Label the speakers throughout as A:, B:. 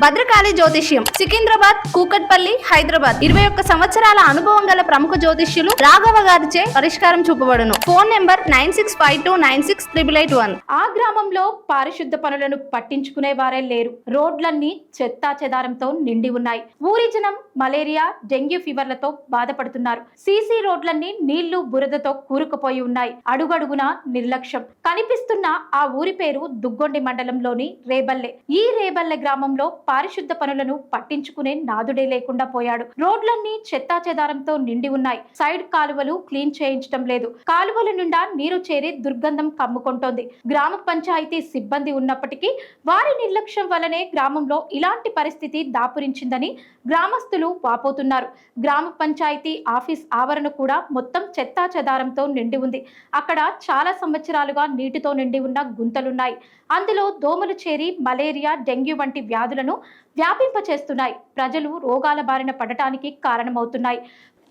A: భద్రకాళి జ్యోతిష్యం సికింద్రాబాద్, కూకట్పల్లి, హైదరాబాద్ 21 సంవత్సరాల అనుభవం గల ప్రముఖ జ్యోతిష్యులు రాఘవ గారిచే పరిష్కారం చూపబడును. Phone number 9652968881.
B: ఆ గ్రామంలో పారిశుద్ధ పనులను పట్టించుకునే వారే లేరు. రోడ్లన్నీ చెత్తా చెదారంతో నిండి ఉన్నాయి. ఊరి జనం మలేరియా, డెంగ్యూ ఫీవర్లతో బాధపడుతున్నారు. సీసీ రోడ్లన్నీ నీళ్లు, బురదతో కూరుకుపోయి ఉన్నాయి. అడుగడుగునా నిర్లక్ష్యం. కనిపిస్తున్న ఆ ఊరి పేరు దుగ్గొండి మండలంలోని రేబల్లె. ఈ రేబల్లె గ్రామంలో పారిశుద్ధ పనులను పట్టించుకునే నాదుడే లేకుండా పోయాడు. రోడ్లన్నీ చెత్తా చెదారంతో నిండి ఉన్నాయి. సైడ్ కాలువలు క్లీన్ చేయించడం లేదు. కాలువల నిండా నీరు చేరి దుర్గంధం కమ్ముకుంటోంది. గ్రామ పంచాయతీ సిబ్బంది ఉన్నప్పటికీ వారి నిర్లక్ష్యం వల్లనే గ్రామంలో ఇలాంటి పరిస్థితి దాపురించిందని గ్రామస్తులు వాపోతున్నారు. గ్రామ పంచాయతీ ఆఫీస్ ఆవరణ కూడా మొత్తం చెత్తా చెదారంతో నిండి ఉంది. అక్కడ చాలా సంవత్సరాలుగా నీటితో నిండి ఉన్న గుంతలున్నాయి. అందులో దోమలు చేరి మలేరియా, డెంగ్యూ వంటి వ్యాధులను వ్యాపింపచేస్తున్నాయి. ప్రజలు రోగాల బారిన పడటానికి కారణమవుతున్నాయి.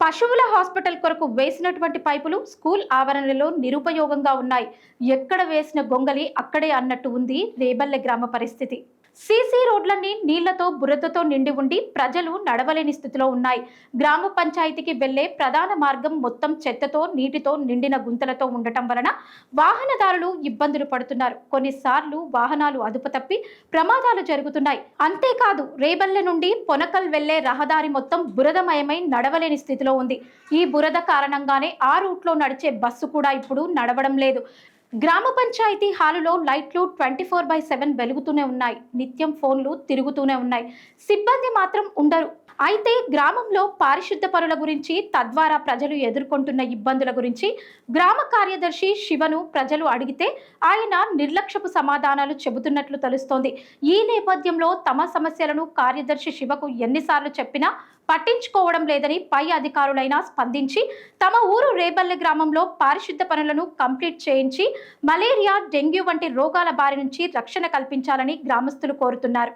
B: పశువుల హాస్పిటల్ కొరకు వేసినటువంటి పైపులు స్కూల్ ఆవరణలో నిరుపయోగంగా ఉన్నాయి. ఎక్కడ వేసిన గొంగలి అక్కడే అన్నట్టు ఉంది రేబల్లె గ్రామ పరిస్థితి. సీసీ రోడ్లన్నీ నీళ్లతో, బురదతో నిండి ఉండి ప్రజలు నడవలేని స్థితిలో ఉన్నాయి. గ్రామ పంచాయతీకి వెళ్లే ప్రధాన మార్గం మొత్తం చెత్తతో, నీటితో నిండిన గుంతలతో ఉండటం వలన వాహనదారులు ఇబ్బందులు పడుతున్నారు. కొన్నిసార్లు వాహనాలు అదుపు తప్పి ప్రమాదాలు జరుగుతున్నాయి. అంతేకాదు రేబల్లె నుండి పొనకల్ వెళ్లే రహదారి మొత్తం బురదమయమై నడవలేని స్థితిలో ఉంది. ఈ బురద కారణంగానే ఆ రూట్లో నడిచే బస్సు కూడా ఇప్పుడు నడవడం లేదు. గ్రామ పంచాయతీ హాలులో లైట్లు 24/7 వెలుగుతూనే ఉన్నాయి. నిత్యం ఫోన్లు తిరుగుతూనే ఉన్నాయి. సిబ్బంది మాత్రం ఉండరు. అయితే గ్రామంలో పారిశుద్ధ పనుల గురించి, తద్వారా ప్రజలు ఎదుర్కొంటున్న ఇబ్బందుల గురించి గ్రామ కార్యదర్శి శివను ప్రజలు అడిగితే ఆయన నిర్లక్ష్యపు సమాధానాలు చెబుతున్నట్లు తెలుస్తోంది. ఈ నేపథ్యంలో తమ సమస్యలను కార్యదర్శి శివకు ఎన్నిసార్లు చెప్పినా పట్టించుకోవడం లేదని పై అధికారులైనా స్పందించి తమ ఊరు రేబల్లె గ్రామంలో పారిశుద్ధ పనులను కంప్లీట్ చేయించి మలేరియా, డెంగ్యూ వంటి రోగాల బారి నుంచి రక్షణ కల్పించాలని గ్రామస్తులు కోరుతున్నారు.